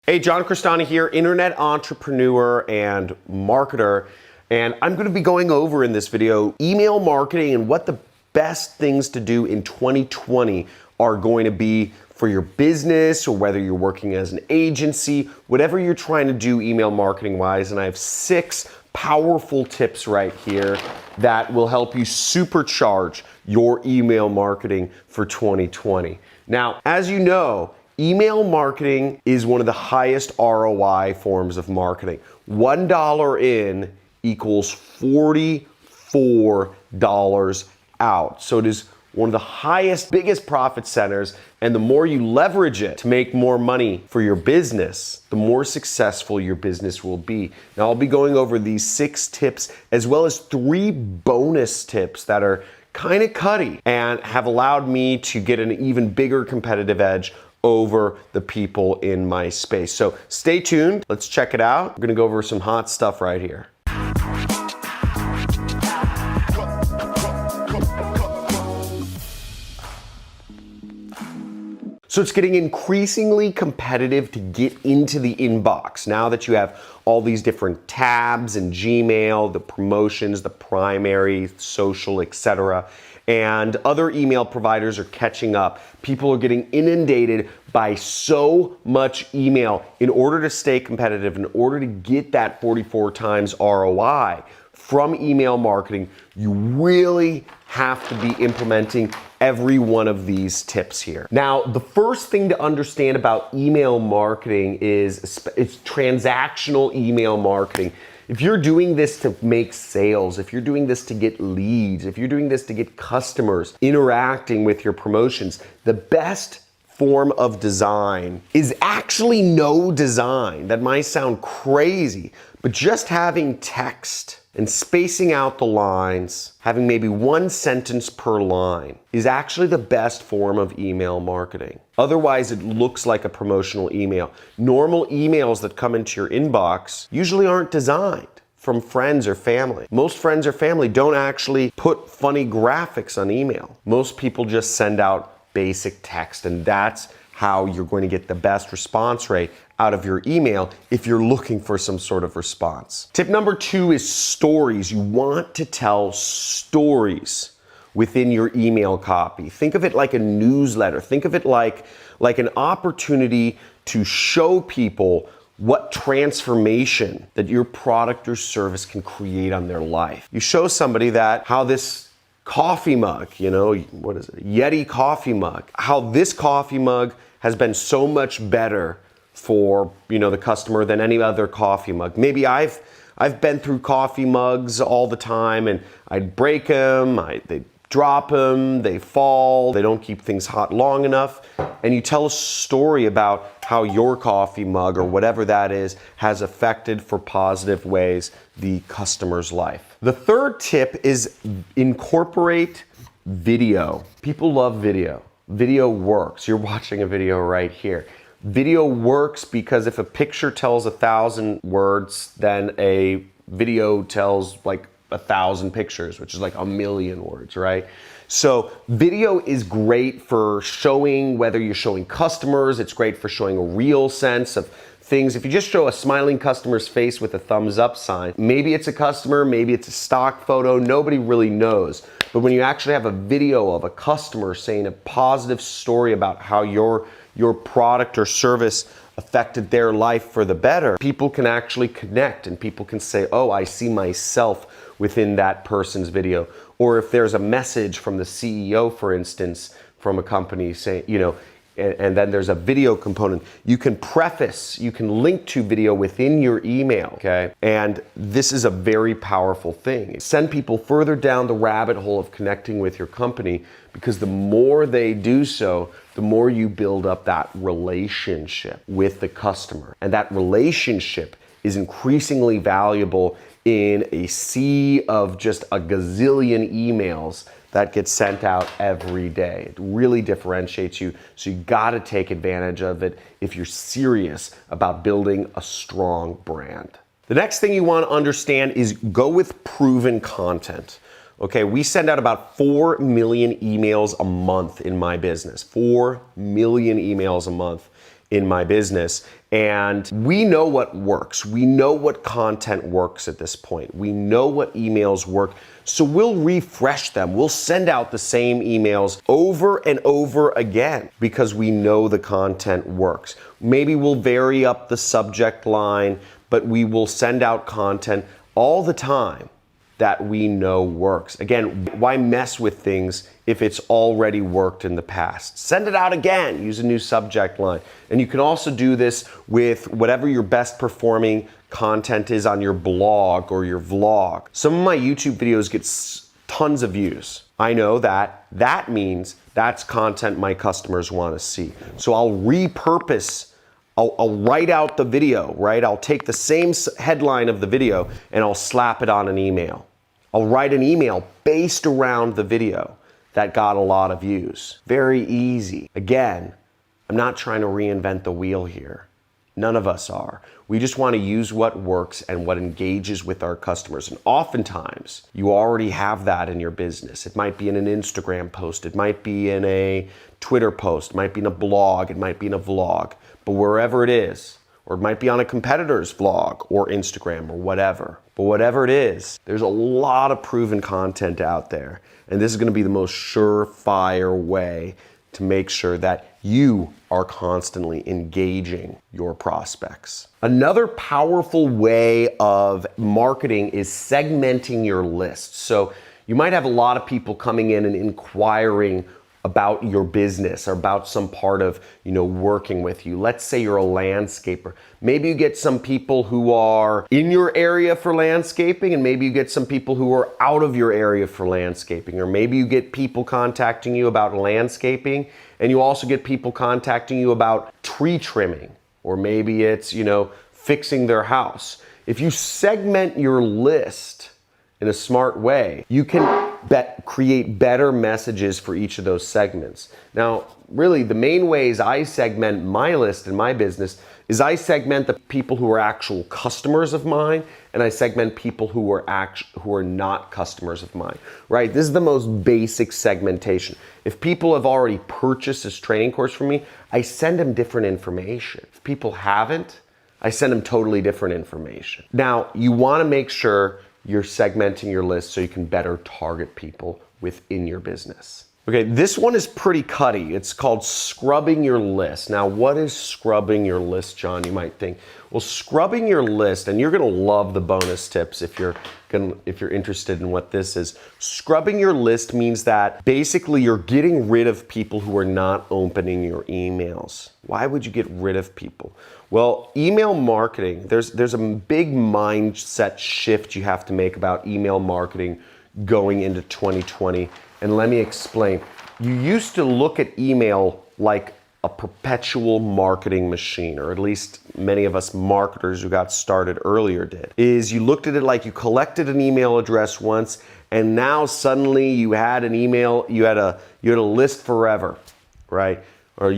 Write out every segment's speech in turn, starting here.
Hey, John Crestani here, internet entrepreneur and marketer, and I'm going to be going over in this video email marketing and what the best things to do in 2020 are going to be for your business, or whether you're working as an agency, whatever you're trying to do email marketing wise. And I have 6 powerful tips right here that will help you supercharge your email marketing for 2020. Now, as you know, email marketing is one of the highest ROI forms of marketing. $1 in equals $44 out. So it is one of the highest, biggest profit centers, and the more you leverage it to make more money for your business, the more successful your business will be. Now, I'll be going over these 6 tips as well as 3 bonus tips that are kind of cutty and have allowed me to get an even bigger competitive edge over the people in my space. So stay tuned. Let's check it out. I'm gonna go over some hot stuff right here. So it's getting increasingly competitive to get into the inbox now that you have all these different tabs in Gmail, the promotions, the primary, social, etc. And other email providers are catching up. People are getting inundated by so much email. In order to stay competitive, in order to get that 44 times ROI from email marketing, you really have to be implementing every one of these tips here. Now, the first thing to understand about email marketing is it's transactional email marketing. If you're doing this to make sales, if you're doing this to get leads, if you're doing this to get customers interacting with your promotions, the best form of design is actually no design. That might sound crazy, but just having text and spacing out the lines, having maybe 1 sentence per line, is actually the best form of email marketing. Otherwise, it looks like a promotional email. Normal emails that come into your inbox usually aren't designed from friends or family. Most friends or family don't actually put funny graphics on email. Most people just send out basic text, and that's how you're going to get the best response rate out of your email if you're looking for some sort of response. Tip number 2 is stories. You want to tell stories within your email copy. Think of it like a newsletter. Think of it like an opportunity to show people what transformation that your product or service can create on their life. You show somebody that how this coffee mug, what is it? Yeti coffee mug. How this coffee mug has been so much better for, the customer than any other coffee mug. Maybe I've been through coffee mugs all the time, and I'd break them, they drop them, they fall, they don't keep things hot long enough. And you tell a story about how your coffee mug or whatever that is has affected for positive ways the customer's life. The third tip is incorporate video. People love video. Video works. You're watching a video right here. Video works because if a picture tells 1,000 words, then a video tells like 1,000 pictures, which is like 1,000,000 words, right? So video is great for showing, whether you're showing customers, it's great for showing a real sense of things. If you just show a smiling customer's face with a thumbs up sign, maybe it's a customer, maybe it's a stock photo, nobody really knows. But when you actually have a video of a customer saying a positive story about how your product or service affected their life for the better, people can actually connect and people can say, oh, I see myself within that person's video. Or if there's a message from the CEO, for instance, from a company saying, and then there's a video component, you can link to video within your email, okay? And this is a very powerful thing. Send people further down the rabbit hole of connecting with your company, because the more they do so, the more you build up that relationship with the customer. And that relationship is increasingly valuable in a sea of just a gazillion emails that gets sent out every day. It really differentiates you, so you gotta take advantage of it if you're serious about building a strong brand. The next thing you wanna understand is go with proven content. Okay, we send out about 4 million emails a month in my business. 4 million emails a month. in my business. And we know what works. We know what content works at this point. We know what emails work. So we'll refresh them. We'll send out the same emails over and over again because we know the content works. Maybe we'll vary up the subject line, but we will send out content all the time that we know works. Again, why mess with things if it's already worked in the past? Send it out again, use a new subject line. And you can also do this with whatever your best performing content is on your blog or your vlog. Some of my YouTube videos get tons of views. I know that means that's content my customers want to see. So I'll repurpose, I'll write out the video, right? I'll take the same headline of the video and I'll slap it on an email. I'll write an email based around the video that got a lot of views. Very easy. Again, I'm not trying to reinvent the wheel here. None of us are. We just want to use what works and what engages with our customers. And oftentimes, you already have that in your business. It might be in an Instagram post. It might be in a Twitter post. It might be in a blog. It might be in a vlog. But wherever it is, or it might be on a competitor's vlog or Instagram or whatever. But whatever it is, there's a lot of proven content out there. And this is going to be the most surefire way to make sure that you are constantly engaging your prospects. Another powerful way of marketing is segmenting your list. So you might have a lot of people coming in and inquiring about your business or about some part of, working with you. Let's say you're a landscaper. Maybe you get some people who are in your area for landscaping, and maybe you get some people who are out of your area for landscaping, or maybe you get people contacting you about landscaping, and you also get people contacting you about tree trimming, or maybe it's, fixing their house. If you segment your list in a smart way, you can create better messages for each of those segments. Now, really, the main ways I segment my list in my business is I segment the people who are actual customers of mine, and I segment people who are not customers of mine, right? This is the most basic segmentation. If people have already purchased this training course from me, I send them different information. If people haven't, I send them totally different information. Now, you want to make sure you're segmenting your list so you can better target people within your business. Okay, this one is pretty cutty. It's called scrubbing your list. Now, what is scrubbing your list, John? You might think. Well, scrubbing your list, and you're gonna love the bonus tips if you're interested in what this is. Scrubbing your list means that basically you're getting rid of people who are not opening your emails. Why would you get rid of people? Well, email marketing, there's a big mindset shift you have to make about email marketing going into 2020. And let me explain. You used to look at email like a perpetual marketing machine, or at least many of us marketers who got started earlier did. Is you looked at it like you collected an email address once, and now suddenly you had an email, you had a list forever, right? Or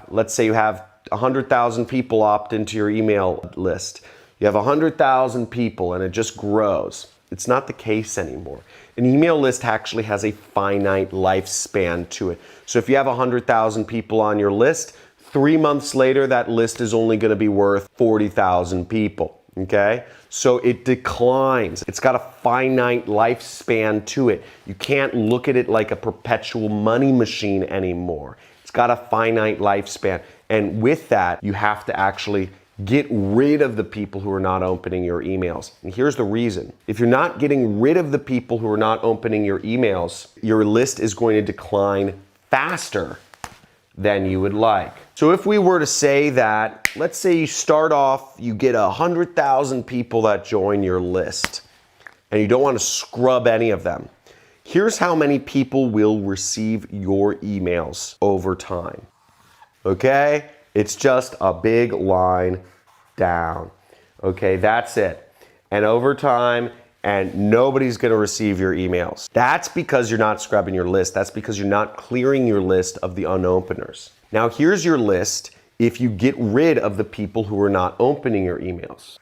let's say you have 100,000 people opt into your email list. You have 100,000 people and it just grows. It's not the case anymore. An email list actually has a finite lifespan to it. So if you have 100,000 people on your list, 3 months later, that list is only going to be worth 40,000 people. Okay? So it declines. It's got a finite lifespan to it. You can't look at it like a perpetual money machine anymore. It's got a finite lifespan. And with that, you have to actually get rid of the people who are not opening your emails. And here's the reason. If you're not getting rid of the people who are not opening your emails, your list is going to decline faster than you would like. So if we were to say that, let's say you start off, you get 100,000 people that join your list, and you don't want to scrub any of them. Here's how many people will receive your emails over time. Okay? It's just a big line down. Okay, that's it. And over time, and nobody's gonna receive your emails. That's because you're not scrubbing your list. That's because you're not clearing your list of the unopeners. Now here's your list if you get rid of the people who are not opening your emails.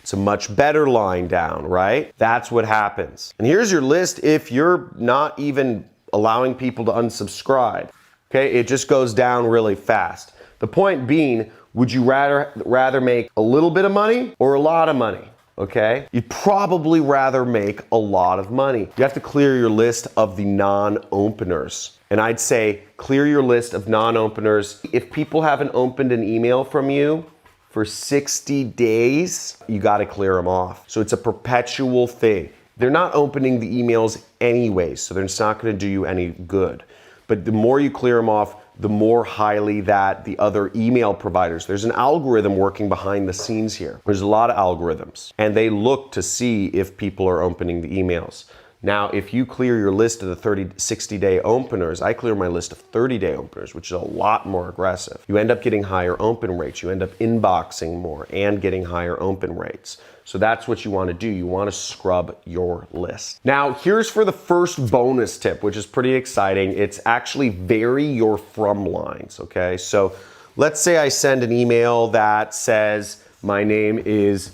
It's a much better line down, right? That's what happens. And here's your list if you're not even allowing people to unsubscribe. Okay, it just goes down really fast. The point being, would you rather make a little bit of money or a lot of money? Okay, you'd probably rather make a lot of money. You have to clear your list of the non-openers. And I'd say clear your list of non-openers. If people haven't opened an email from you for 60 days, you got to clear them off. So it's a perpetual thing. They're not opening the emails anyways, so they're not going to do you any good. But the more you clear them off, the more highly that the other email providers, there's an algorithm working behind the scenes here. There's a lot of algorithms, and they look to see if people are opening the emails. Now, if you clear your list of the 60-day openers, I clear my list of 30-day openers, which is a lot more aggressive. You end up getting higher open rates. You end up inboxing more and getting higher open rates. So that's what you want to do. You want to scrub your list. Now, here's for the first bonus tip, which is pretty exciting. It's actually vary your from lines, okay? So let's say I send an email that says, my name is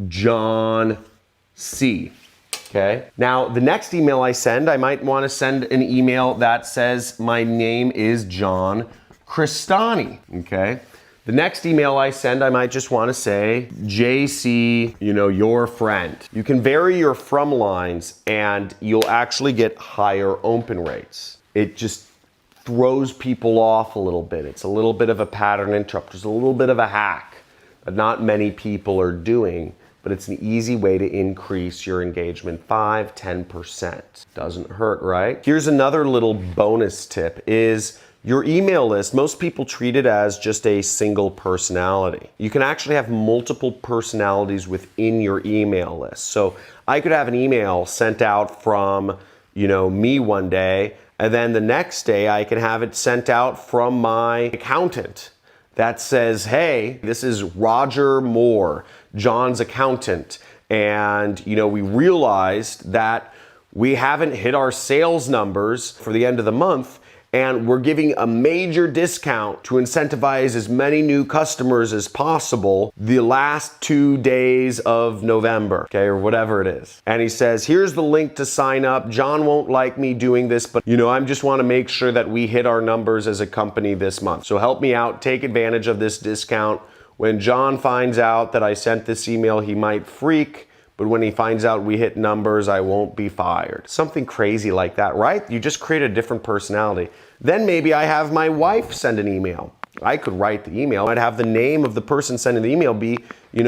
John C. Okay. Now, the next email I send, I might want to send an email that says, my name is John Crestani. Okay. The next email I send, I might just want to say, JC, your friend. You can vary your from lines and you'll actually get higher open rates. It just throws people off a little bit. It's a little bit of a pattern interrupt. It's a little bit of a hack that not many people are doing, but it's an easy way to increase your engagement 5-10%. Doesn't hurt, right? Here's another little bonus tip is your email list. Most people treat it as just a single personality. You can actually have multiple personalities within your email list. So I could have an email sent out from, me one day, and then the next day I can have it sent out from my accountant that says, hey, this is Roger Moore, John's accountant. And, we realized that we haven't hit our sales numbers for the end of the month, and we're giving a major discount to incentivize as many new customers as possible the last 2 days of November, okay, or whatever it is. And he says, here's the link to sign up. John won't like me doing this, but I just want to make sure that we hit our numbers as a company this month. So help me out, take advantage of this discount. When John finds out that I sent this email, he might freak. But when he finds out we hit numbers, I won't be fired. Something crazy like that, right? You just create a different personality. Then maybe I have my wife send an email. I could write the email. I'd have the name of the person sending the email be,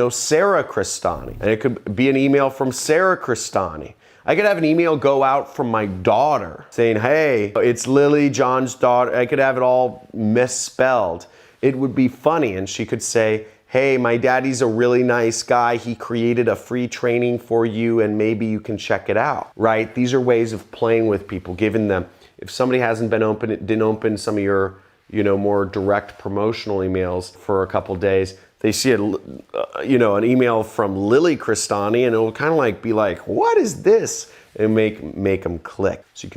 Sarah Crestani. And it could be an email from Sarah Crestani. I could have an email go out from my daughter saying, hey, it's Lily, John's daughter. I could have it all misspelled. It would be funny. And she could say, hey, my daddy's a really nice guy. He created a free training for you and maybe you can check it out, right? These are ways of playing with people, giving them, if somebody didn't open some of your, more direct promotional emails for a couple days, they see an email from Lily Crestani and it'll kind of be like, what is this? And make them click. So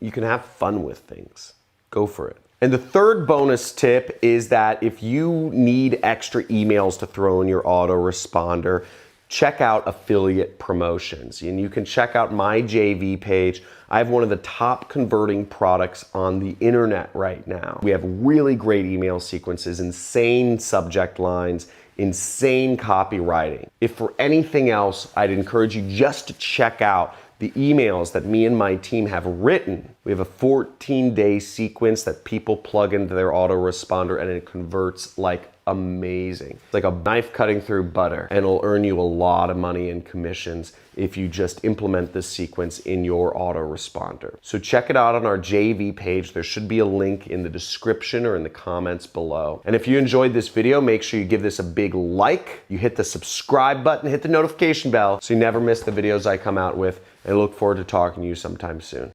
you can have fun with things. Go for it. And the third bonus tip is that if you need extra emails to throw in your autoresponder, check out affiliate promotions. And you can check out my JV page. I have one of the top converting products on the internet right now. We have really great email sequences, insane subject lines, insane copywriting. If for anything else, I'd encourage you just to check out the emails that me and my team have written. We have a 14-day sequence that people plug into their autoresponder and it converts like amazing. It's like a knife cutting through butter, and it'll earn you a lot of money in commissions if you just implement this sequence in your autoresponder. So check it out on our JV page. There should be a link in the description or in the comments below. And if you enjoyed this video, make sure you give this a big like. You hit the subscribe button, hit the notification bell so you never miss the videos I come out with. And I look forward to talking to you sometime soon.